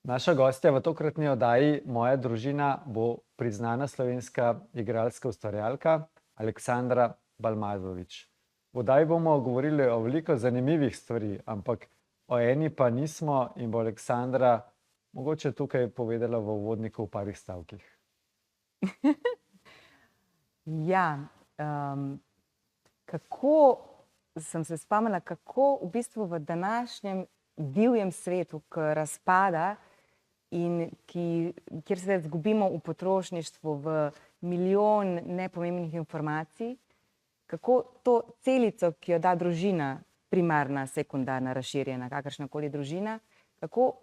Naša gostja v tokratni oddaji Moja družina bo priznana slovenska igralska ustvarjalka Aleksandra Balmazović. V oddaji bomo govorili o veliko zanimivih stvari, ampak o eni pa nismo in bo Aleksandra mogoče tukaj povedala v uvodniku v parih stavkih. Ja, kako sem se spomnila, kako v bistvu v današnjem divjem svetu, ki razpada in kjer se izgubimo v potrošništvu, v milijon nepomembnih informacij, kako to celico, ki jo da družina, primarna, sekundarna, razširjena, kakršnakoli družina, kako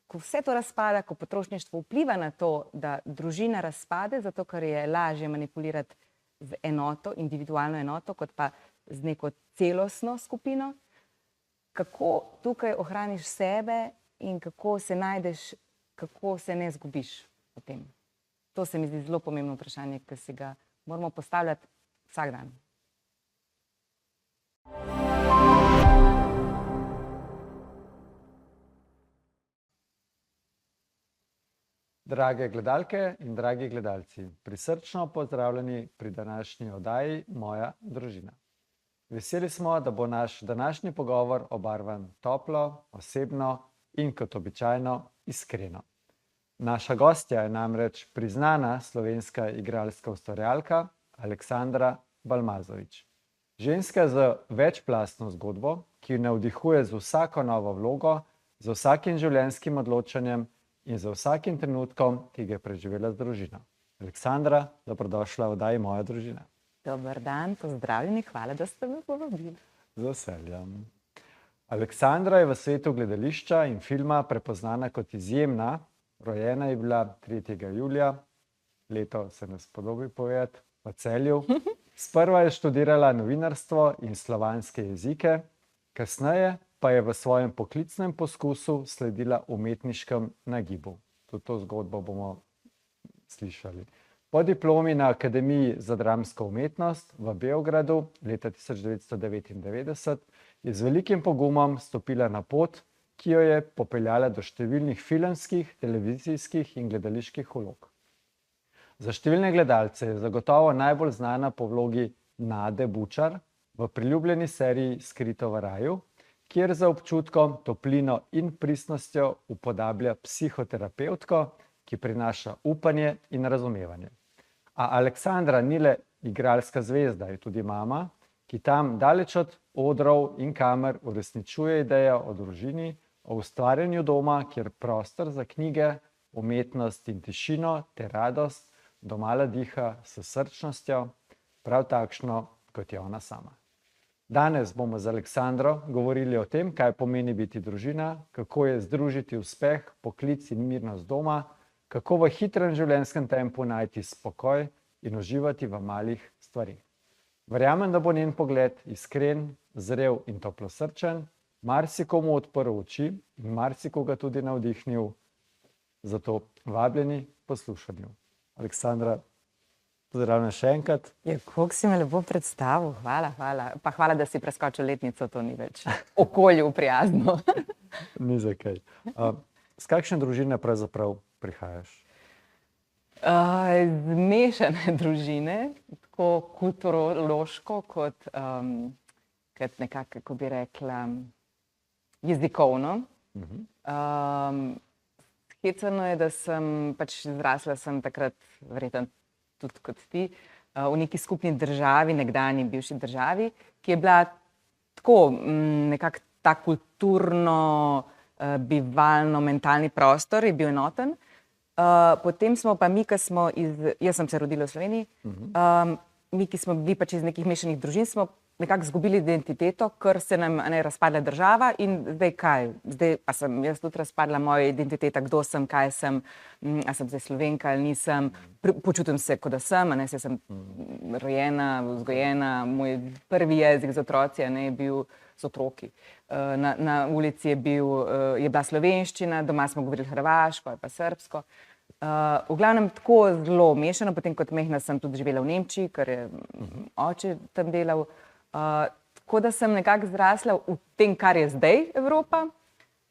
ko vse to razpada, ko potrošništvo vpliva na to, da družina razpade, zato ker je lažje manipulirati z enoto, individualno enoto, kot pa z neko celostno skupino, kako tukaj ohraniš sebe in kako se najdeš, kako se ne zgubiš v tem. To se mi zdi zelo pomembno vprašanje, ki si ga moramo postavljati vsak dan. Drage gledalke in dragi gledalci, prisrčno pozdravljeni pri današnji oddaji Moja družina. Veseli smo, da bo naš današnji pogovor obarvan toplo, osebno in kot običajno iskreno. Naša gostja je namreč priznana slovenska igralska ustvarjalka Aleksandra Balmazović. Ženska z večplastno zgodbo, ki navdihuje z vsako novo vlogo, z vsakim življenjskim odločanjem in za vsakim trenutkom, ki ga je preživela z družino. Aleksandra, dobrodošla v oddaji Moja družina. Dober dan, pozdravljeni, hvala, da ste me povabili. Z veseljem. Aleksandra je v svetu gledališča in filma prepoznana kot izjemna. Rojena je bila 3. julija, leto se ne spodobi povedati, v Celju. Sprva je študirala novinarstvo in slovanske jezike, kasneje pa je v svojem poklicnem poskusu sledila umetniškem nagibu. Tudi to zgodbo bomo slišali. Po diplomi na Akademiji za dramsko umetnost v Beogradu leta 1999 je z velikim pogumom stopila na pot, ki jo je popeljala do številnih filmskih, televizijskih in gledaliških vlog. Za številne gledalce je zagotovo najbolj znana po vlogi Nade Bučar v priljubljeni seriji Skrito v raju, kjer za občutkom, toplino in pristnostjo upodablja psihoterapevtko, ki prinaša upanje in razumevanje. A Aleksandra ni le igralska zvezda, je tudi mama, ki tam daleč od odrov in kamer uresničuje idejo o družini, o ustvarjanju doma, kjer prostor za knjige, umetnost in tišino ter radost domala diha s srčnostjo, prav takšno, kot je ona sama. Danes bomo z Aleksandro govorili o tem, kaj pomeni biti družina, kako je združiti uspeh, poklic in mirnost doma, kako v hitrem življenjskem tempu najti spokoj in uživati v malih stvarih. Verjamem, da bo njen pogled iskren, zrel in toplosrčen, marsikomu odprl oči in marsikoga tudi navdihnil. Zato vabljeni k poslušanju. Aleksandra, pozdravljam še enkrat. Ja, koliko si me lepo predstavil, hvala. Pa hvala, da si preskočil letnico, to ni več okolju prijazno. Ni za kaj. S kakšne družine pravzaprav prihajaš? Z mešane družine, tako kulturološko kot nekako, kako bi rekla, jezikovno. Hecano je, da sem zrasla sem takrat, verjetno tudi kot ti, v neki skupni državi, nekdanji bivši državi, ki je bila tako nekako ta kulturno, bivalno, mentalni prostor je bil enoten. Potem smo pa mi, jaz sem se rodila v Sloveniji, mi, ki smo bili iz nekih mešanih družin, smo nekako izgubili identiteto, ker se nam razpadla država in zdaj kaj? Zdaj pa sem jaz tudi razpadla moja identiteta, kdo sem, kaj sem, a sem zdaj Slovenka ali nisem, počutim se, kot da sem, saj sem rojena, vzgojena, moj prvi jezik z otroci je bil z otroki. Na ulici je bila slovenščina, doma smo govorili hrvaško ali pa srbsko. V glavnem tako zelo mešano, potem kot majhna sem tudi živela v Nemčiji, ker je oče tam delal. Tako da sem nekako zrasla v tem, kar je zdaj Evropa,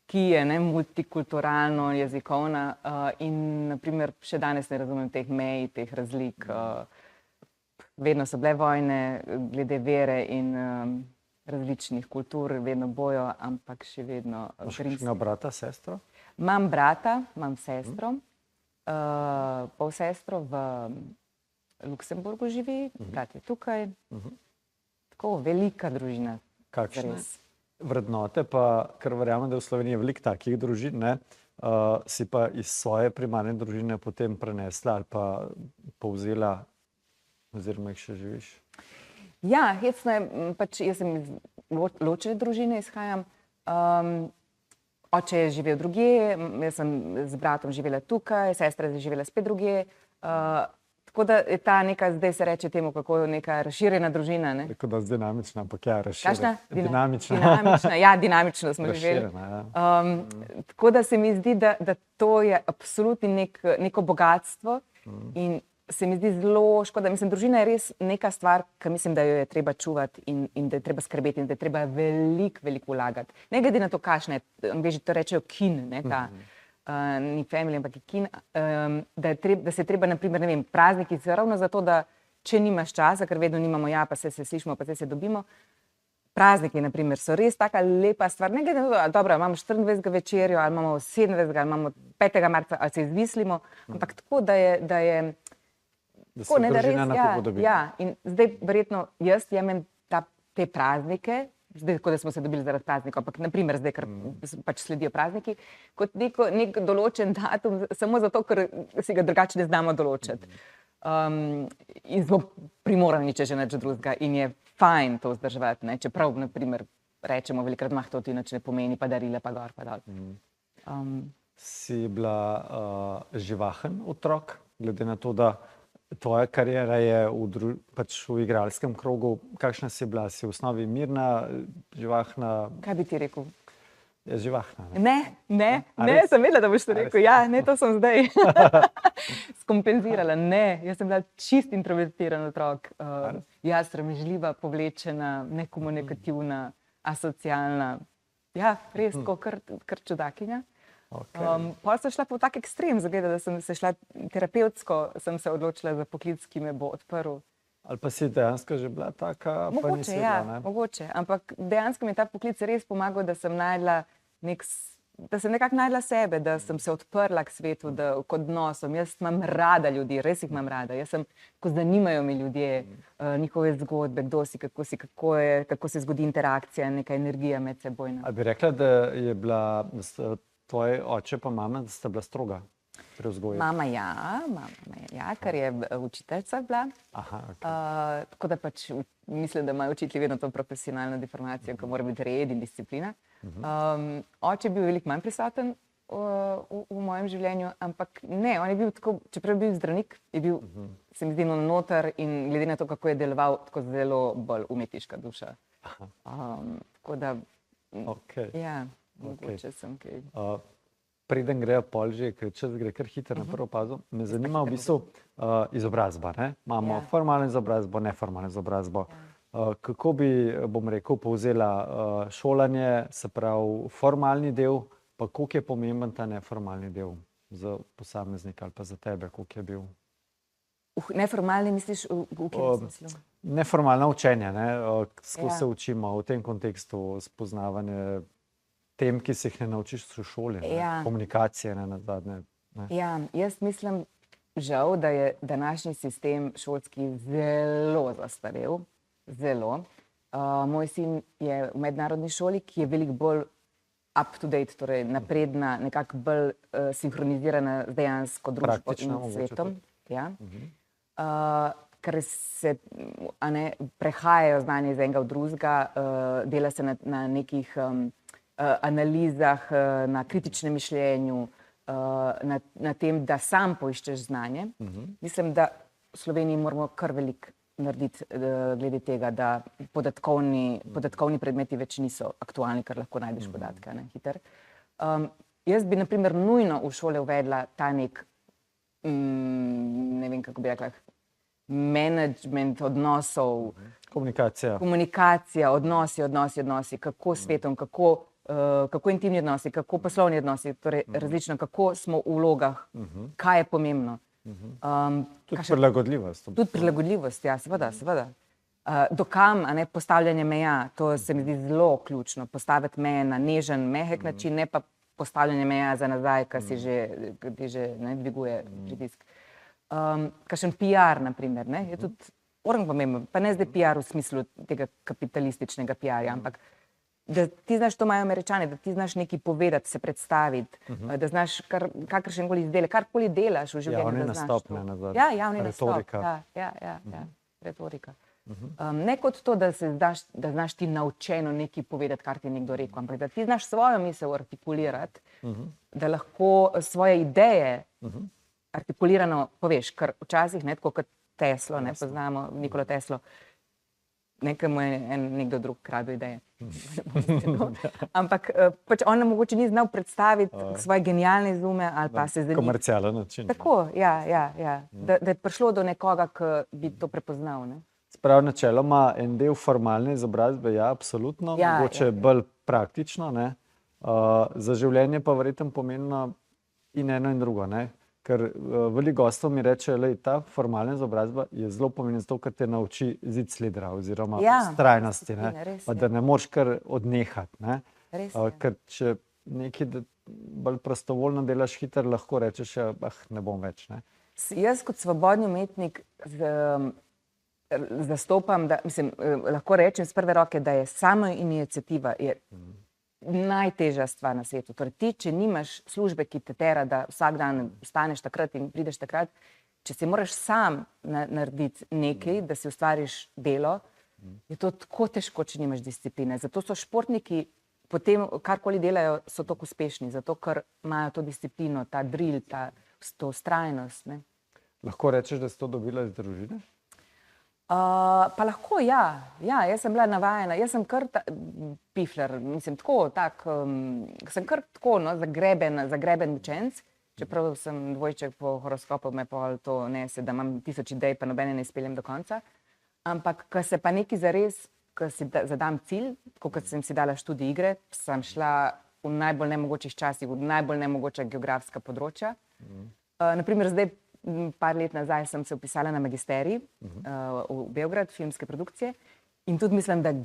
ki je multikulturalno, jezikovna in naprimer še danes ne razumem teh mej, teh razlik. Vedno so bile vojne glede vere in različnih kultur, vedno bojo, ampak še vedno Imaš brata, sestro? Imam brata, imam sestro, polsestro v Luksemburgu živi, brat je tukaj. Tako velika družina. Kakšne vrednote, pa ker verjamem, da v Sloveniji je veliko takih družin, si pa iz svoje primarne družine potem prenesla ali pa povzela, oziroma jih še živiš? Ja, hecno je, pač jaz sem iz ločene družine izhajam. Oče je živel drugje, jaz sem z bratom živela tukaj, sestra je živela spet drugje. Tako da je ta neka, zdaj se reče temu, kako neka razširjena družina. Tako da je dinamična, ampak ja, razširjena. Kakšna? Dinamična. Ja, dinamično smo živeli. Tako da se mi zdi, da to je absolutno neko bogatstvo in se mi zdi zelo škoda. Mislim, družina je res neka stvar, ki mislim, da jo je treba čuvati in da je treba skrbeti in da je treba veliko vlagati. Ne glede na to, kakšne, Angleži to rečejo kin, ta ni family, ampak je kin, da se treba, naprimer, ne vem, prazniki so ravno zato, da če nimaš časa, ker vedno nimamo pa se slišimo, pa se dobimo, prazniki, naprimer, so res taka lepa stvar, ne glede na to, dobro, imamo 24. večerjo, ali imamo 27. ali imamo 5. marca, ali se izmislimo, ampak tako, da je tako, ne, da res, ja, in zdaj verjetno jaz jemem te praznike, zdaj, tako da smo se dobili zaradi praznikov, ampak naprimer zdaj, ker pač sledijo prazniki, kot nek določen datum, samo zato, ker si ga drugače ne znamo določiti. In smo primorani, če že nič drugega, in je fajn to vzdrževati, čeprav, naprimer, rečemo velikrat, to ti nič ne pomeni, pa darila, pa gor, pa dol. Si bila živahen otrok, glede na to, da tvoja kariera je pač v igralskem krogu. Kakšna si bila? Si v osnovi mirna, živahna? Kaj bi ti rekel? Je živahna. Ne, sem vedela, da boš to rekel. Ja, ne, to sem zdaj skompenzirala. Ne, jaz sem bila čist introvertiran otrok. Jaz sramežljiva, povlečena, nekomunikativna, asocialna. Ja, res, tako kar čudakinja. Potem sem šla po tak ekstrem, zagleda, da sem se šla terapevtsko, sem se odločila za poklic, ki me bo odprl. Ali pa si dejansko že bila taka, pa nisi bila, ne? Mogoče, ampak dejansko mi je ta poklic res pomagal, da sem nekako najdla sebe, da sem se odprla k svetu, k odnosom. Jaz imam rada ljudi, res jih imam rada. Ko zanimajo me ljudje, njihove zgodbe, kdo si, kako se zgodi interakcija, neka energija medsebojna. Ali bi rekla, da je bila tvoj oče pa mama, da sta bila stroga pri vzgoji? Mama ja, ker je učiteljica bila. Tako da pač mislim, da imajo učitelji vedno to profesionalno deformacijo, ko mora biti red in disciplina. Oče je bil veliko manj prisoten v mojem življenju, ampak ne, on je bil tako, čeprav je bil zdravnik, je bil, se mi zdi, noter in glede na to, kako je deloval, tako zelo bolj umetniška duša. Tako da, ja. Preden grejo pol že, ker čas gre kar hitro na prvo fazo, me zanima v bistvu izobrazba. Imamo formalno izobrazbo, neformalno izobrazbo. Kako bi, bom rekel, povzela šolanje, se pravi formalni del, pa koliko je pomemben ta neformalni del za posameznika ali pa za tebe, koliko je bil? Neformalni misliš v katerem smislu? Neformalno učenje, kako se učimo v tem kontekstu, spoznavanje tem, ki se jih ne naučiš v šoli, komunikacije nazadnje. Ja, jaz mislim, žal, da je današnji sistem šolski zelo zastarel. Zelo. Moj sin je v mednarodni šoli, ki je veliko bolj up to date, torej napredna, nekako bolj sinhronizirana z dejansko družbo in svetom. Ker se prehajajo znanje iz enega v drugega, dela se na nekih analizah, na kritičnem mišljenju, na tem, da sam poiščeš znanje. Mislim, da v Sloveniji moramo kar veliko narediti glede tega, da podatkovni predmeti več niso aktualni, ker lahko najdeš podatke hiter. Jaz bi, na primer, nujno v šole uvedla ta nek, ne vem, kako bi rekla, management odnosov. Komunikacija. Komunikacija, odnosi, kako s svetom, kako kako intimni odnosi, kako poslovni odnosi, torej različno, kako smo v vlogah, kaj je pomembno. Tudi prilagodljivost. Tudi prilagodljivost, ja, seveda, seveda. Dokam, a ne, postavljanje meja, to se mi zdi zelo ključno, postaviti meje na nežen, mehek način, ne pa postavljanje meja za nazaj, ki ti že ne dviguje pritisk. Kakšen PR, na primer, ne, je tudi orang pomemben, pa ne zdaj PR v smislu tega kapitalističnega PR-ja, ampak da ti znaš, to imajo Američani, da ti znaš nekaj povedati, se predstaviti, da znaš kakršenkoli izdelek, karkoli delaš v življenju, Javni da znaš nastop, to. ne, nazadnje. Ja, javni Retorika. nastop, ja, retorika. Ne kot to, da znaš ti naučeno nekaj povedati, kar ti je nekdo rekel, ampak da ti znaš svojo misel artikulirati, da lahko svoje ideje artikulirano poveš, ker včasih, ne, tako kot Teslo, ne, poznamo Nikolo Teslo, nekemu je nekdo drug kradel ideje. Ampak pač on mogoče ni znal predstaviti svoje genialne izume ali pa se zanima. Komercialen način. Tako, ja. Da je prišlo do nekoga, ki bi to prepoznal, ne. Sprav načeloma en del formalne izobrazbe, ja, absolutno, Ja, mogoče bolj praktično, ne. Za življenje pa verjetno pomembno in eno in drugo, ne. Ker veliko gostov mi reče, lej, ta formalna izobrazba je zelo pomembna zato, ker te nauči zicledra oziroma vztrajnosti, ne. res Pa je. da ne moreš kar odnehati, ne. Res je. Ker če nekaj bolj prostovoljno delaš hitro, lahko rečeš, ne bom več, ne. Jaz kot svobodni umetnik zastopam, da, mislim, lahko rečem z prve roke, da je samoiniciativa je najtežja stvar na svetu. Torej ti, če nimaš službe, ki te tera, da vsak dan vstaneš takrat in prideš takrat, če si moraš sam narediti nekaj, da si ustvariš delo, je to tako težko, če nimaš discipline. Zato so športniki, potem karkoli delajo, so tako uspešni, zato ker imajo to disciplino, ta drill, to vztrajnost, ne. Lahko rečeš, da si to dobila iz družine? Pa lahko, ja. Jaz sem bila navajena, jaz sem kar pifler, mislim, sem kar tako, no, zagreben učenec, čeprav sem dvojček po horoskopu, me pol to nese, da imam 1000 idej, pa nobene ne izpeljem do konca. Ampak, ko se pa nekaj zares, ko si zadam cilj, kot sem si dala študij igre, sem šla v najbolj nemogočih časih, v najbolj nemogoča geografska področja. Naprimer, zdaj, par let nazaj sem se vpisala na magisterij v Beograd, filmske produkcije, in tudi mislim, da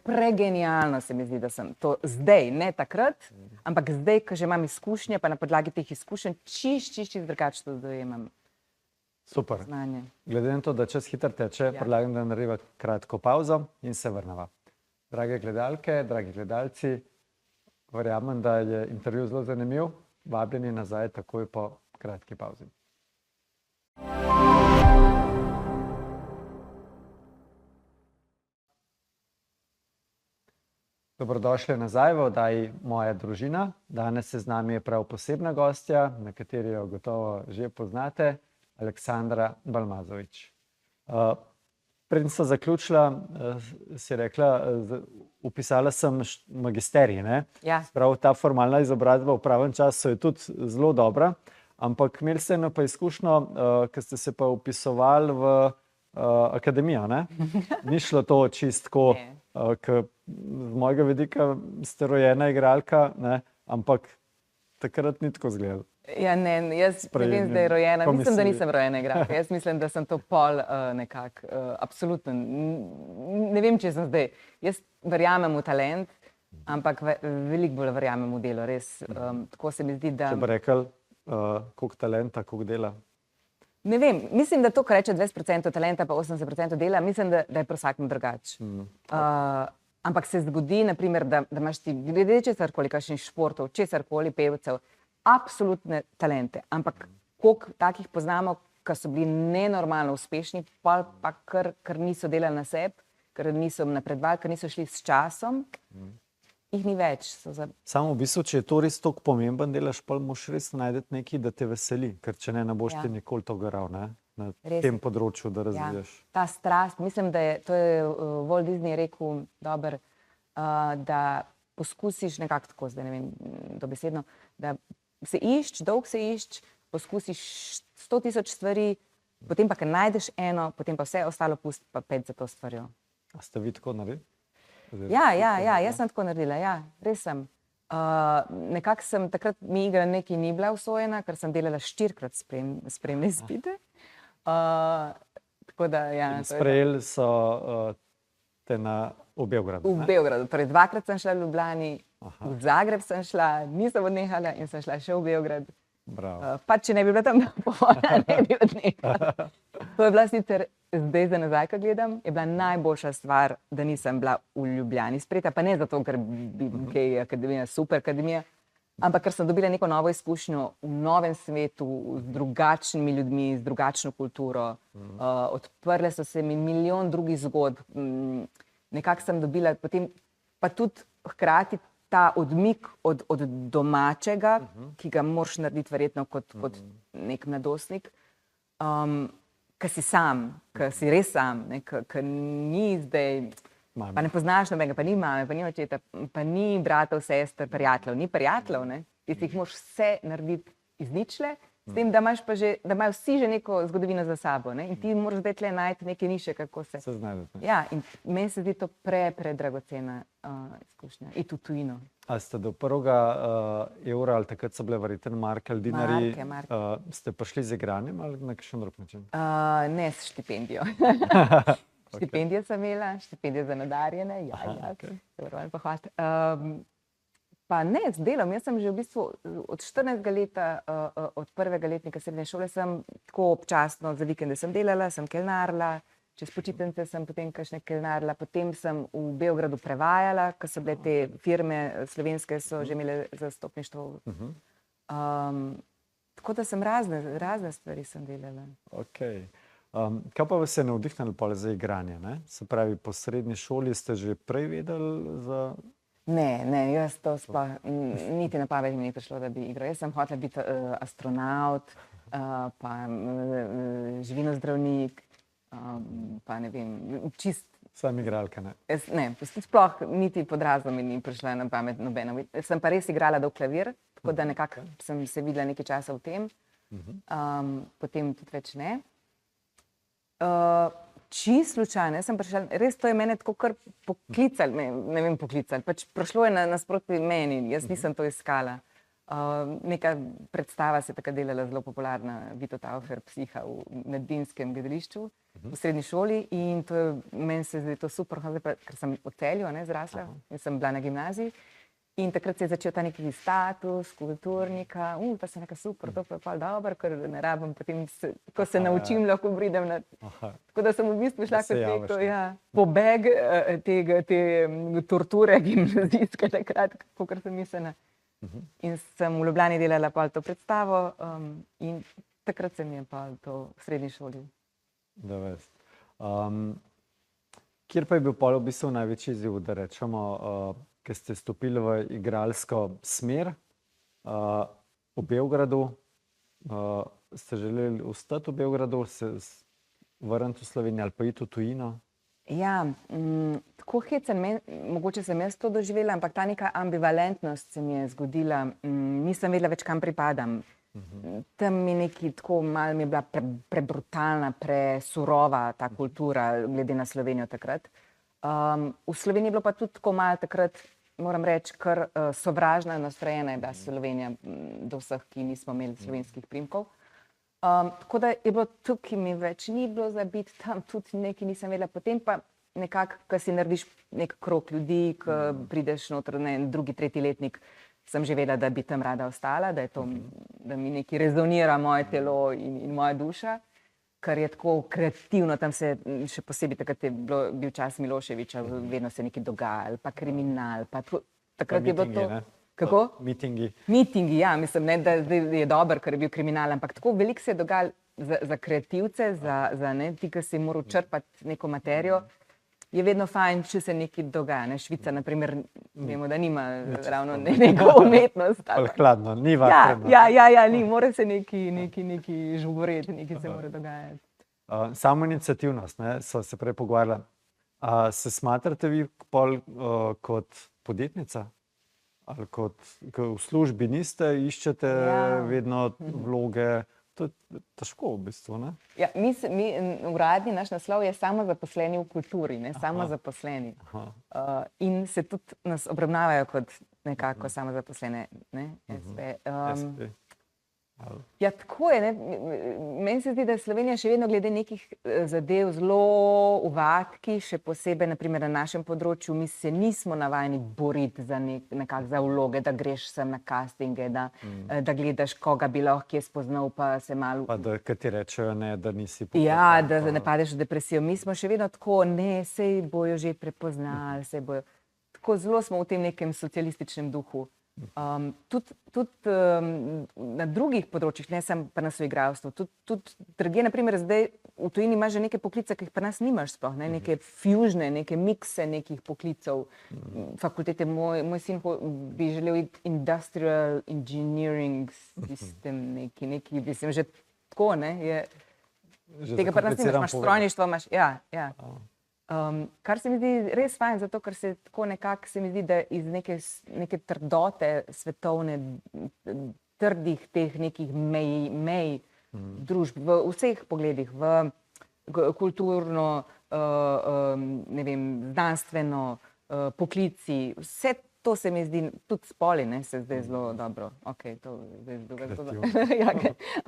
pregenialno se mi zdi, da sem to zdaj, ne takrat, ampak zdaj, ko že imam izkušnje, pa na podlagi teh izkušenj čisto drugače dojemam Super. znanje. Glede na to, da čas hitro teče, predlagam, da narediva kratko pavzo in se vrneva. Drage gledalke, dragi gledalci, verjamem, da je intervju zelo zanimiv. Vabljeni nazaj takoj po kratki pavzi. Dobrodošli nazaj v oddaji Moja družina. Danes se z nami je prav posebna gostja, nekateri jo gotovo že poznate, Aleksandra Balmazović. Preden sem zaključila, si rekla, vpisala sem magisterij, ne? Ja. Prav ta formalna izobrazba v pravem času je tudi zelo dobra, ampak imeli ste eno pa izkušnjo, ko ste se pa vpisovali v akademijo, ne? Ni šlo to čistko, ker z mojega vidika ste rojena igralka, ne? Ampak takrat ni tako izgledalo. Ja, ne, jaz ne vem, da je rojena. Mislim, da nisem rojena igralka. Jaz mislim, da sem to pol nekako, absolutno. Ne vem, če sem zdaj. Jaz verjamem v talent, ampak veliko bolj verjamem v delo, res. Tako se mi zdi, da... Če bi rekel, koliko talenta, koliko dela? Ne vem, mislim, da to, kar reče 20% talenta, pa 80% dela, mislim, da je pri vsakem drugače. Ampak se zgodi, naprimer, da imaš ti, glede česarkoli, kakšnih športov, česarkoli, pevcev, absolutne talente. Ampak koliko takih poznamo, ki so bili nenormalno uspešni, pa ker niso delali na sebi, ker niso napredovali, ker niso šli s časom, jih ni več. Samo v bistvu, če je to res toliko pomemben delaš, pa moraš res najti nekaj, da te veseli, ker če ne boš ti nikoli to garal, ne? Na tem področju, da razviješ. Ja, ta strast, mislim, da to je Walt Disney rekel dober, da poskusiš nekako tako, zdaj ne vem, dobesedno, da se dolgo se išč, poskusiš 100.000 stvari, potem pa, ker najdeš eno, potem pa vse ostalo pusti, pa pet za to stvarjo. A ste vi tako naredili? Ja, jaz sem tako naredila, ja, res sem. Nekako sem takrat, mi igra nekaj ni bila usvojena, ker sem delala 4-krat spremne izpite. Tako da, ja. Sprejeli so te v Beogradu. V Beogradu, torej 2-krat sem šla v Ljubljani, v Zagreb sem šla, nisem odnehala in sem šla še v Beograd. Pa če ne bi bila tam, ne bi odnehala. To je bila sicer, zdaj za nazaj, ko gledam, je bila najboljša stvar, da nisem bila v Ljubljani sprejeta, pa ne zato, ker bi kaj akademija, super akademija, ampak ker sem dobila neko novo izkušnjo v novem svetu, z drugačnimi ljudmi, z drugačno kulturo. Odprle so se mi milijon drugih zgodb. Nekako sem dobila potem, pa tudi hkrati ta odmik od domačega, ki ga moraš narediti verjetno kot nek mladostnik, ki si sam, ki si res sam, ki ni zdaj, pa ne poznaš nobenega, pa ni mame, pa ni očeta, pa ni bratov, sester, prijateljev, ti si jih moraš vse narediti iz ničle, s tem, da imaš pa že, da imajo vsi že neko zgodovino za sabo, in ti moraš zdaj tle najti neke niše, kako se znajdete. Ja, in meni se zdi to predragocena izkušnja. In tudi tujino. A ste do prvega evra, ali takrat so bile verjetno marke ali dinarji, ste prišli z igranjem ali na kakšen drug način? Ne, s štipendijo. Štipendijo sem imela, štipendijo za nadarjene, moram pohvaliti. Pa ne, z delom. Jaz sem že v bistvu od 14. leta, od prvega letnika srednje šole, sem tako občasno za vikende sem delala, sem kelnarila, čez počitnice sem potem kakšne kelnarila, potem sem v Beogradu prevajala, ker so bile te firme slovenske, so že imele zastopništvo. Tako da sem razne stvari sem delala. Kaj pa vas je navdihnilo pol za igranje, ne? Se pravi, po srednji šoli ste že prej vedeli za... Ne, jaz to sploh, niti na pamet mi ni prišlo, da bi igral. Jaz sem hotela biti astronaut, pa živinozdravnik, pa ne vem, čist... Sam igralka, ne? Ne, sploh niti pod razum mi ni prišla na pamet nobena. Sem pa res igrala do klavir, tako da nekako sem se videla nekaj časa v tem, potem tudi več ne. Čisto slučajno, jaz sem prišla, res to je mene tako kar poklicali, ne vem poklicali, pač prišlo je nasproti meni, jaz nisem to iskala. Neka predstava se je takrat delala zelo popularna, Vito Taufer, Psiha v mladinskem gledališču v srednji šoli in to je, meni se zdi to super, ker sem v Celju zrasla in sem bila na gimnaziji. In takrat se je začel ta neki status kulturnika, pa sem nekaj super, to pa je pa dobro, ker ne rabim potem, ko se naučim, lahko pridem na... Tako da sem v bistvu šla kot neko, pobeg te torture gimnazijske takrat, kakor sem mislila. In sem v Ljubljani delala pa to predstavo in takrat se mi je pa to v srednji šoli. Da vest. Kjer pa je bil pol v bistvu največji izziv, da rečemo, ki ste stopili v igralsko smer v Beogradu, ste želeli ostati v Beogradu, se vrniti v Slovenijo ali pa iti v tujino? Ja, tako hecen, mogoče sem jaz to doživela, ampak ta neka ambivalentnost se mi je zgodila, nisem vedela več, kam pripadam. Tam mi neki tako malo mi je bila prebrutalna, presurova ta kultura, glede na Slovenijo takrat. V Sloveniji je bilo pa tudi tako malo takrat, moram reči, kar sovražna nastrojena je bila Slovenija do vseh, ki nismo imeli slovenskih primkov. Tako da je bilo tukaj mi več ni bilo za biti, tam tudi nekaj nisem vedela. Potem pa nekako, ko si narediš nek krog ljudi, ko prideš noter, drugi, tretji letnik, sem že vedela, da bi tam rada ostala, da je to, da mi nekaj rezonira moje telo in moja duša. Kar je tako kreativno, tam se še posebej takrat je bil čas Miloševiča, vedno se nekaj dogajalo, pa kriminal, pa takrat je bilo to... Kako? Mitingi. Mitingi, ja, mislim, ne, da je dober, ker je bil kriminal, ampak tako veliko se je dogajalo za kreativce, za ti, ki si moral črpati neko materijo, je vedno fajn, če se nekaj dogaja. Švica, na primer, vemo, da nima ravno neko umetnost. Hladno, ni vatreno. Ja, ni, mora se nekaj žuboreti, nekaj se mora dogajati. Samo iniciativnost, so se prej pogovarjali. Se smatrate vi kot podjetnica? Ali kot v službi niste, iščete vedno vloge, to je težko v bistvu, ne? Ja, uradni naš naslov je samozaposleni v kulturi, ne samozaposleni. In se tudi nas obravnavajo kot nekako samozaposlene, ne, SP. SP. Ja, tako je, ne. Meni se zdi, da je Slovenija še vedno glede nekih zadev zelo v vatki, še posebej naprimer na našem področju. Mi se nismo navajeni boriti za nekako za vloge, da greš sem na castinge, da gledaš, koga bi lahko kje spoznal, pa se malo... Pa da ti rečejo ne, da nisi popularna. Ja, da ne padeš v depresijo. Mi smo še vedno tako, ne, sej bojo že prepoznali, sej bojo... Tako zelo smo v tem nekem socialističnem duhu. Tudi na drugih področjih, ne samo pa na soigralstvu, tudi drugje, naprimer zdaj v tujini imaš že neke poklice, ki jih pri nas nimaš sploh, ne? Neke fužne, neke mikse nekih poklicov. Fakultete, moj sin bi želel iti industrial engineering system, neki, mislim, že tako, ne, je, tega pri nas nimaš, imaš strojništvo, imaš, ja. Kar se mi zdi res fajn, zato ker se tako nekako se mi zdi, da iz neke trdote svetovne, trdih teh nekih mej družb v vseh pogledih, v kulturno, ne vem, znanstveno, poklici, vse to se mi zdi, tudi spoli, ne, se zdaj zelo dobro. Okej, to zdaj zelo ja,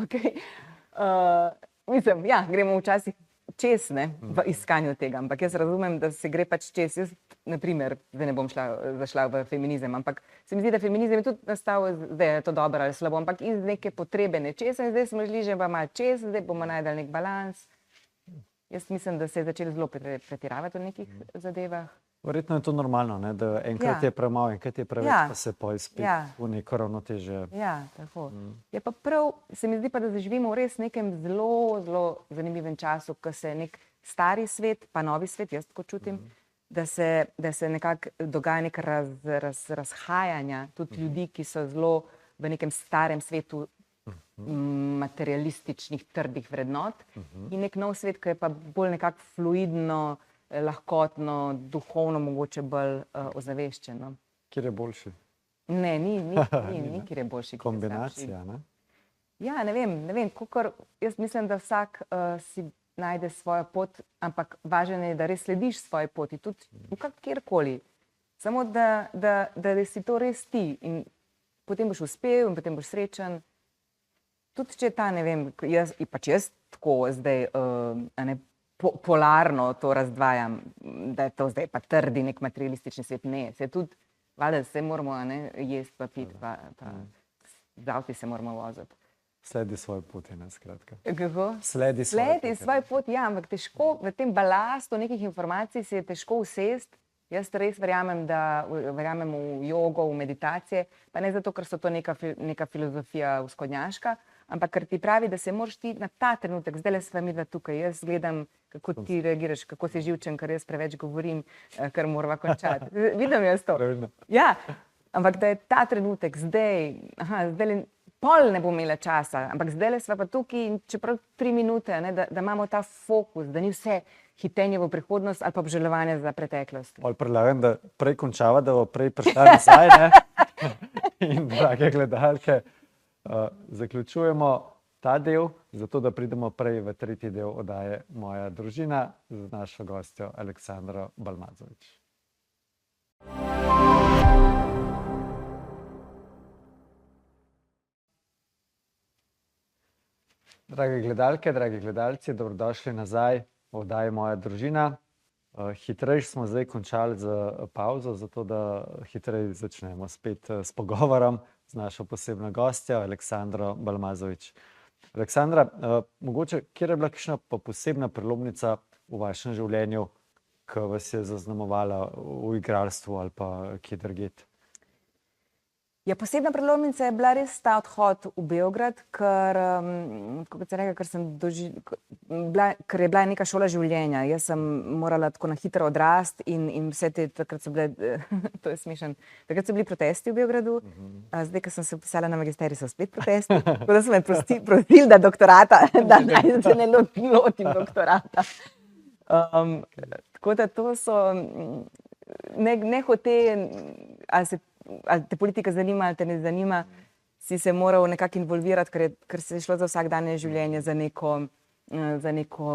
okej. Mislim, ja, gremo včasih čez, ne, v iskanju tega, ampak jaz razumem, da se gre pač čez. Jaz, naprimer, zdaj ne bom zašla v feminizem, ampak se mi zdi, da feminizem je tudi nastal, zdaj je to dobro ali slabo, ampak iz neke potrebe nečesa in zdaj smo šli že pa malo čez, zdaj bomo najdali nek balans. Jaz mislim, da se je začelo zelo pretiravati v nekih zadevah. Verjetno je to normalno, ne, da enkrat je premalo, enkrat je preveč, pa se poje spet v neko ravnotežje. Ja, tako. Je pa prav, se mi zdi pa, da živimo v res nekem zelo, zelo zanimivem času, ko se nek stari svet, pa novi svet, jaz tako čutim, da se nekako dogaja nek razhajanja tudi ljudi, ki so zelo v nekem starem svetu materialističnih, trdih vrednot in nek nov svet, ki je pa bolj nekako fluidno, lahkotno, duhovno mogoče bolj ozaveščeno. Kjer je boljši? Ne, ni kjer je boljši. Kombinacija, ne? Ja, ne vem, kakor jaz mislim, da vsak si najde svojo pot, ampak važno je, da res slediš svoji poti, tudi kjerkoli. Samo da si to res ti in potem boš uspel in potem boš srečen. Tudi če ta, ne vem, jaz tako zdaj, polarno to razdvajam, da je to zdaj pa trdi nek materialistični svet. Ne, se tudi, valjda, se moramo jesti pa piti, pa z avti se moramo voziti. Sledi svoje poti, ne, skratka. Kako? Sledi svoje poti, ja, ampak težko, v tem balastu nekih informacij se je težko usesti. Jaz res verjamem v jogo, v meditacije, pa ne zato, ker so to neka filozofija vzhodnjaška, ampak ker ti pravi, da se moraš ti na ta trenutek, zdajle sva midva tukaj, jaz gledam, kako ti reagiraš, kako si živčen, ker jaz preveč govorim, ker morava končati. Vidim jaz to. Pravilno. Ja, ampak da je ta trenutek, zdajle pol ne bo imela časa, ampak zdajle sva pa tukaj in čeprav 3 minute, ne, da imamo ta fokus, da ni vse hitenje v prihodnost ali pa obžalovanje za preteklost. Predlagam, da prej končava, da bo prej prišla nazaj, ne? In drage gledalke, zaključujemo ta del, zato da pridemo prej v tretji del oddaje Moja družina z našo gostjo Aleksandro Balmazović. Drage gledalke, dragi gledalci, dobrodošli nazaj v oddaji Moja družina. Hitreje smo zdaj končali z pavzo, zato da hitreje začnemo spet s pogovorom z našo posebno gostjo, Aleksandro Balmazović. Aleksandra, mogoče, kjer je bila kakšna posebna prelomnica v vašem življenju, ki vas je zaznamovala v igralstvu ali pa kje drugje? Ja, posebna prelomnica je bila res ta odhod v Beograd, ker, kot se reče, ker je bila neka šola življenja. Jaz sem morala tako na hitro odrasti in vse te, takrat so bile, to je smešen, takrat so bili protesti v Beogradu, zdaj, ko sem se vpisala na magisterij, so spet protesti, tako da so me prosili, da doktorata, da naj se ne lotim doktorata. Tako da to so, ne hote, ali te politika zanima ali te ne zanima, si se moral nekako involvirati, ker se je šlo za vsakdanje življenje, za neko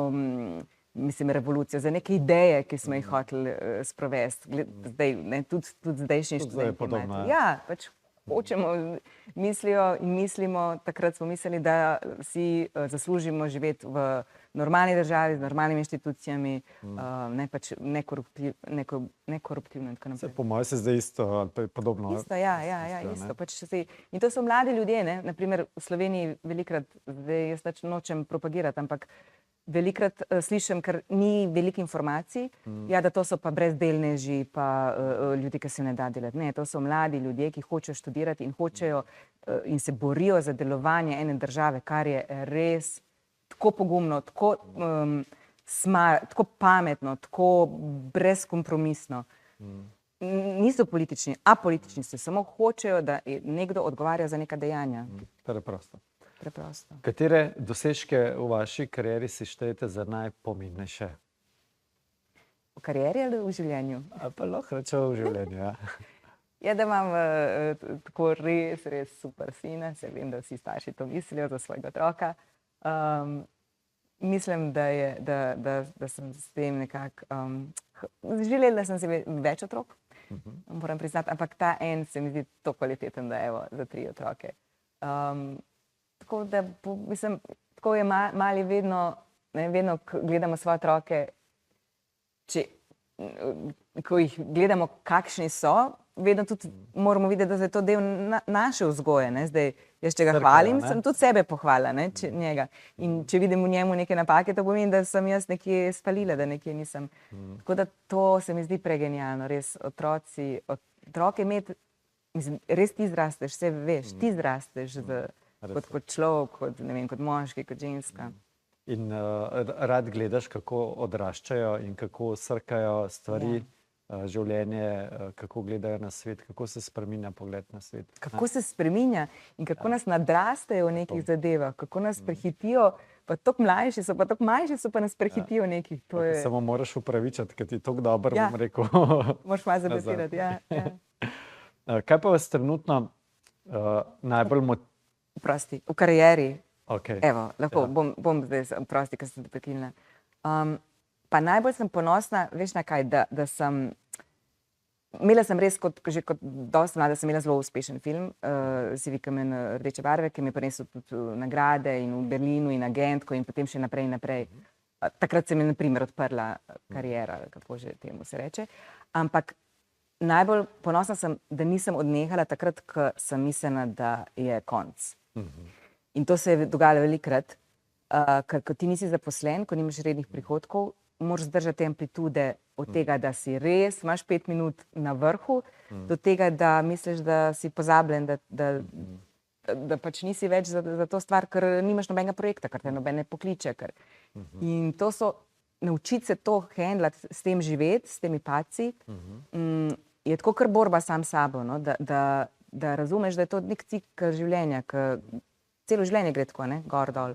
mislim, revolucijo, za neke ideje, ki smo jih hoteli sprovesti. Zdaj, ne, tudi zdajšnji študenti podobno, imajo. Ja, pač hočemo, mislijo in mislimo, takrat smo mislili, da si zaslužimo živeti v normalni državi, z normalnimi inštitucijami, nekoruptivno in tako naprej. Po mojem se zdaj isto, ali pa je podobno. Isto, isto. Pač in to so mladi ljudje, ne? Naprimer v Sloveniji velikrat, zdaj jaz nočem propagirati, ampak velikrat slišim, ker ni veliko informacij, ja, da to so pa brezdelneži, pa ljudi, ki se ne da delati. Ne, to so mladi ljudje, ki hočejo študirati in hočejo in se borijo za delovanje ene države, kar je res tako pogumno, tako tako pametno, tako brezkompromisno. Niso politični, apolitični so, samo hočejo, da nekdo odgovarja za neka dejanja. Preprosto. Preprosto. Katere dosežke v vaši karieri si štejete za najpomembnejše? V karieri ali v življenju? Ali pa lahko rečemo v življenju, ja. Ja, da imam tako res super sina, se vem, da vsi starši to mislijo za svojega otroka. Mislim, da sem s tem nekako želela sem si več otrok, moram priznati, ampak ta en se mi zdi to kvaliteten, da evo za 3 otroke. Tako da, mislim, tako je mali vedno, ko gledamo svoje otroke, ko jih gledamo, kakšni so, vedno tudi moramo videti, da je to del naše vzgoje. Zdaj, jaz če ga hvalim, sem tudi sebe pohvalila, njega. In če vidim v njemu neke napake, to pomeni, da sem jaz nekje spalila, da nekje nisem. Tako da to se mi zdi pregenialno, res otroke imeti, mislim, res ti zrasteš, vse veš, ti zrasteš kot človek, kot moški, kot ženska. In rad gledaš, kako odraščajo in kako srkajo stvari, življenje, kako gledajo na svet, kako se spreminja pogled na svet. Kako se spreminja in kako nas nadrastejo v nekih zadevah, kako nas prehitijo, pa tako mlajši so, pa nas prehitijo nekih. Samo moraš upravičati, ker ti je tako dobro, bom rekel. Moraš malo zabetirati, ja. Kaj pa vas trenutno najbolj Prosti, v karieri. Evo, lahko, Ja. bom zdaj prosti, ker sem te prekinila. Pa najbolj sem ponosna, veš na kaj, da sem, imela sem res že kot dosti mlada, sem imela zelo uspešen film, Sivi kamen rdeče barve, ki mi je prinesel tudi nagrade in v Berlinu in agentko in potem še naprej in naprej. Takrat se mi je na primer odprla kariera, kako že temu se reče. Ampak najbolj ponosna sem, da nisem odnehala takrat, ko sem mislila, da je konc. In to se je dogajalo velikokrat, ker ko ti nisi zaposlen, ko nimaš rednih prihodkov, moraš zdržati amplitude od tega, da si res, imaš 5 minut na vrhu, do tega, da misliš, da si pozabljen, da pač nisi več za to stvar, ker nimaš nobenega projekta, ker te noben ne pokliče. In to so, naučiti se to handlati, s tem živeti, s temi padci, je tako kar borba sam s sabo, no? Da razumeš, da je to nek cikel življenja, celo življenje gre tako, gor dol.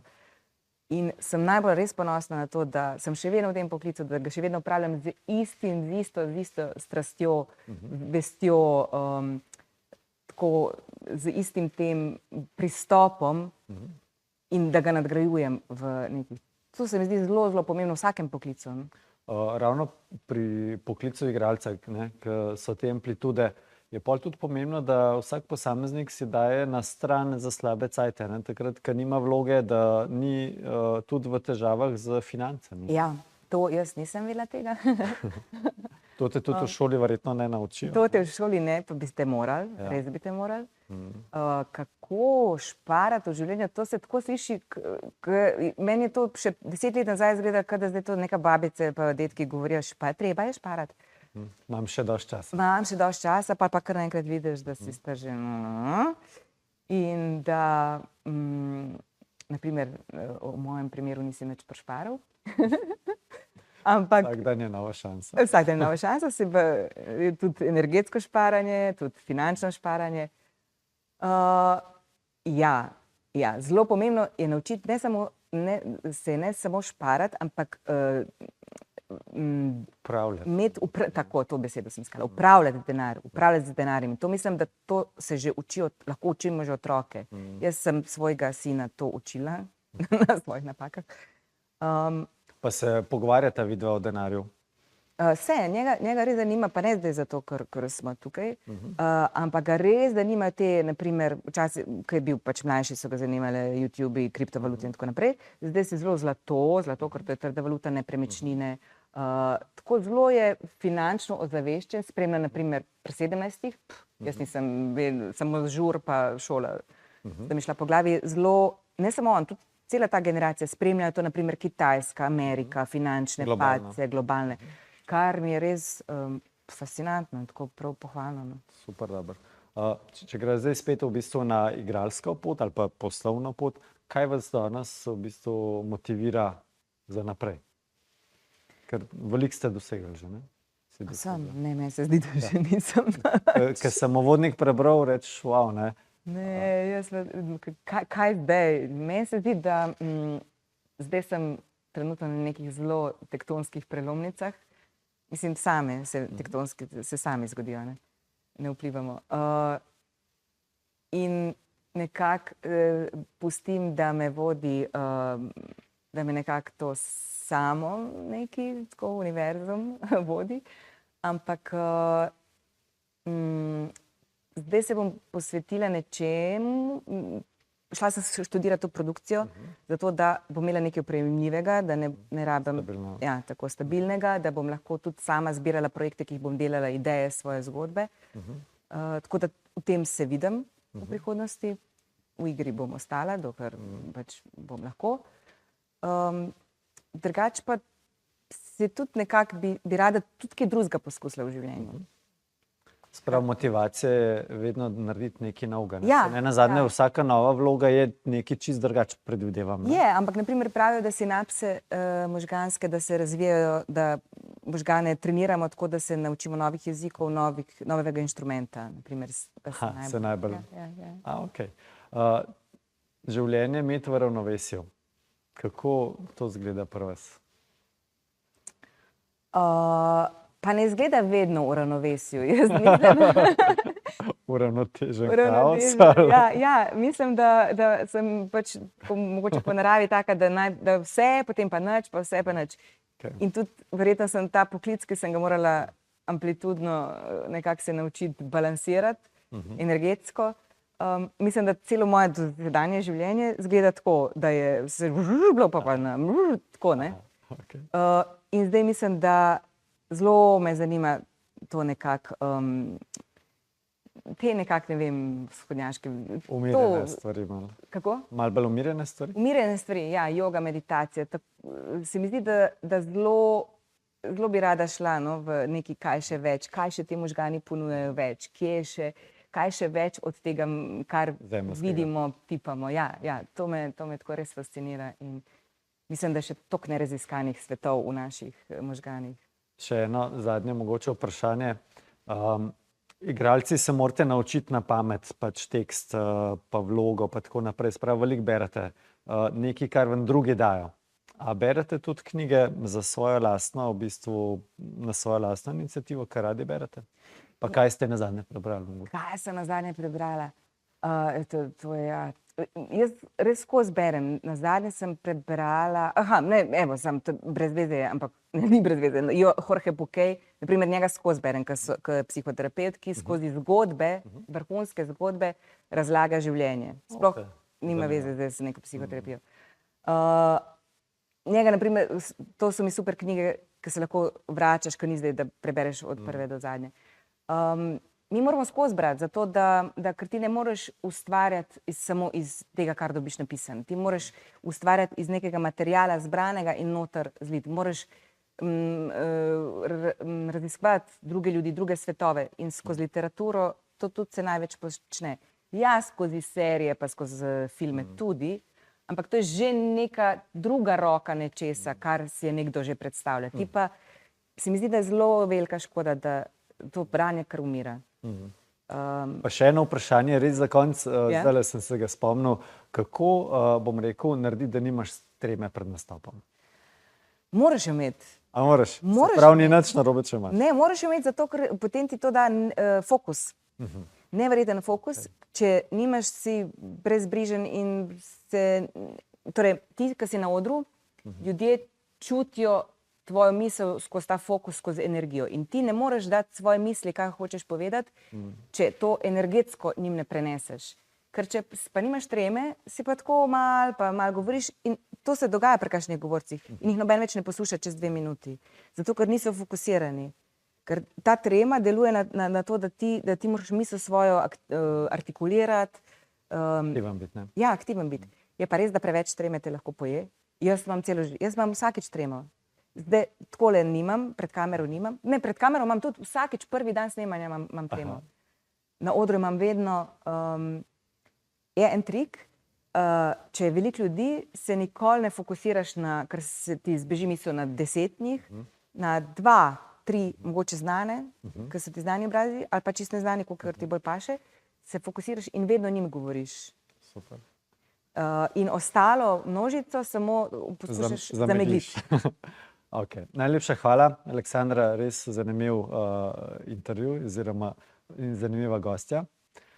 In sem najbolj res ponosna na to, da sem še vedno v tem poklicu, da ga še vedno upravljam z isto strastjo, vestjo, tako z istim tem pristopom in da ga nadgrajujem v nekih. To se mi zdi zelo, zelo pomembno v vsakem poklicu. Ravno pri poklicu igralca, ki so te amplitude, je pol tudi pomembno, da vsak posameznik si daje na stran za slabe cajte, takrat, ko nima vloge, da ni tudi v težavah z financami. Ja, to jaz nisem vedela tega. To te tudi v šoli verjetno ne naučijo. To te v šoli ne, pa bi ste morali, res bi te morali. Kako šparati v življenju, to se tako sliši, meni je to še 10 let nazaj izgleda, da zdaj to neka babice pa detki govorijo, treba je šparati. Imam še dosti časa. Imam še dosti časa, pa kar naenkrat vidiš, da si stržen. In da, naprimer, v mojem primeru nisi nič prišparal. Vsak dan je nova šansa. Vsak dan je nova šansa, tudi energetsko šparanje, tudi finančno šparanje. Ja, zelo pomembno je naučiti ne samo šparati, ampak Upravljati. tako, to besedo sem iskala, upravljati denar, upravljati z denarjem. To mislim, da to se že lahko učimo že otroke. Jaz sem svojega sina to učila na svojih napakah. Pa se pogovarjata vidva o denarju? Njega res zanima, pa ne zdaj zato, ker smo tukaj, ampak ga res zanima te, naprimer, včasih, ko je bil pač mlajši, so ga zanimale YouTube, kriptovalute in tako naprej. Zdaj se zelo zlato, ker to je trda valuta, nepremičnine. Tako zelo je finančno ozaveščen, spremlja naprimer pri 17, jaz nisem samo žur pa šola, da mi šla po glavi. Zelo, ne samo on, tudi cela ta generacija spremljajo to, naprimer Kitajska, Amerika, finančne padce, globalne. Kar mi je res fascinantno in tako prav pohvalno. No. Super, dobro. Če gre zdaj spet v bistvu na igralsko pot ali pa poslovno pot, kaj vas danes v bistvu motivira za naprej? Ker veliko ste dosegli že, ne? Ne, meni se zdi, da že nisem. Ker sem uvodnik prebral, rečeš, wow, ne? Ne, kaj zdaj? Meni se zdi, da zdaj sem trenutno na nekih zelo tektonskih prelomnicah. Mislim, se sami zgodijo, ne vplivamo. In nekako pustim, da me vodi, da me nekako to samo neki tako univerzum vodi, ampak zdaj se bom posvetila nečemu. Šla sem študirati to produkcijo, zato da bom imela nekaj opremljivega, da ne rabim tako stabilnega, da bom lahko tudi sama zbirala projekte, ki jih bom delala, ideje, svoje zgodbe. Tako da v tem se vidim v prihodnosti. V igri bom ostala, dokler pač bom lahko. Drugače pa se tudi nekako bi rada tudi kaj drugega poskusila v življenju. Sprav motivacija je vedno narediti nekaj novega. Ne nazadnje, vsaka nova vloga je nekaj čist drugače, predvidevam. Je, ampak naprimer pravijo, da sinapse možganske, da se razvijajo, da možgane treniramo tako, da se naučimo novih jezikov, novega inštrumenta. Se najbolj. Življenje imeti v ravnovesju. Kako to izgleda pri vas? Pa ne izgleda vedno v ravnovesju. Uravnotežen kaos? Ja, mislim, da sem pač mogoče po naravi taka, da vse, potem pa nič, pa vse pa nič. In tudi verjetno sem ta poklic, ki sem ga morala amplitudno nekako se naučiti balansirati, energetsko. Mislim, da celo moje dosedanje življenje izgleda tako, da je se bilo pa tako, ne. In zdaj mislim, da zelo me zanima to nekako, te nekako, ne vem, vzhodnjaške... Umirjene stvari malo. Kako? Malo bolj umirjene stvari? Umirjene stvari, ja, joga, meditacija. Se mi zdi, da zelo bi rada šla v nekaj, kaj še več, kaj še te možgani ponujajo več, kaj še več od tega, kar vidimo, tipamo. Ja, to me tako res fascinira in mislim, da še toliko neraziskanih svetov v naših možganih. Še eno zadnje mogoče vprašanje. Igralci se morate naučiti na pamet, pač tekst, pa vlogo, pa tako naprej. Sprav, veliko berete. Nekaj, kar vam drugi dajo. A berete tudi knjige za svojo lastno, v bistvu na svojo lastno iniciativo, kar radi berete? Pa kaj ste nazadnje prebrali? Kaj sem nazadnje prebrala? To je, ja. Jaz res skozi berem. Nazadnje sem prebrala, sem brez veze, ampak ni brez veze. Jorge Bucay, naprimer njega skozi berem, kot psihoterapevt, ki skozi zgodbe, vrhunske zgodbe, razlaga življenje. Sploh nima veze zdaj z neko psihoterapijo. Njega, naprimer, to so mi super knjige, ki se lahko vračaš, ko ni zdaj, da prebereš od prve do zadnje. Mi moramo skozi brati, zato da ker ti ne moreš ustvarjati samo iz tega, kar dobiš napisano. Ti moraš ustvarjati iz nekega materiala zbranega in noter zliti. Moraš raziskovati druge ljudi, druge svetove in skozi literaturo to tudi se največ počne. Ja, skozi serije pa skozi filme tudi, ampak to je že neka druga roka nečesa, kar si je nekdo že predstavlja. Ti pa se mi zdi, da je zelo velika škoda, da to branje kar umira. Pa še eno vprašanje, res za konec, zdaj sem se ga spomnil. Kako, bom rekel, narediti, da nimaš treme pred nastopom? Moraš jo imeti. A moraš? Moraš Se pravi, ni imeti. nič narobe, če imaš. Ne, moraš jo imeti zato, ker potem ti to da fokus. Neverjeten fokus. Če nimaš, si brezbrižen in se, torej ti, ki si na odru, ljudje čutijo tvojo misel skozi ta fokus, skozi energijo. In ti ne moreš dati svoje misli, kaj hočeš povedati, če to energetsko njim ne preneseš. Ker če pa nimaš treme, si pa tako mal govoriš in to se dogaja pri kakšnih govorcih in jih noben več ne posluša čez 2 minuti. Zato, ker niso fokusirani. Ker ta trema deluje na to, da ti moraš misel svojo artikulirati. Aktiven biti, ne? Ja, aktiven biti. Je pa res, da preveč treme te lahko poje. Jaz imam vsakič tremo. Zdaj takole nimam, pred kamero nimam. Ne, pred kamero imam tudi vsakič prvi dan snemanja imam tremo. Na odru imam vedno, je en trik, če je veliko ljudi, se nikoli ne fokusiraš na, ker se ti zbeži misel na 10 njih, na 2, 3 mogoče znane, ker so ti znani obrazi, ali pa čisto neznani, kolikor ti bolj paše, se fokusiraš in vedno njim govoriš. Super. In ostalo množico samo poskušaš zamegliti. Okay. Najlepša hvala, Aleksandra, res zanimiv intervju oziroma zanimiva gostja.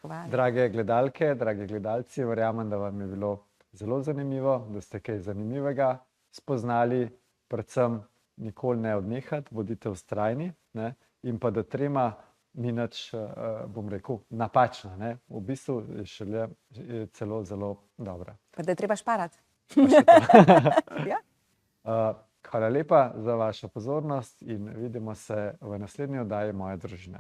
Hvala. Drage gledalke, dragi gledalci, verjamem, da vam je bilo zelo zanimivo, da ste kaj zanimivega spoznali, predvsem nikoli ne odnehati, bodite vztrajni, ne? In pa da trema ni nič, bom rekel, napačna, ne? V bistvu je celo zelo dobra. Pa da je treba šparati. Ja. Hvala lepa za vašo pozornost in vidimo se v naslednji oddaji Moja družina.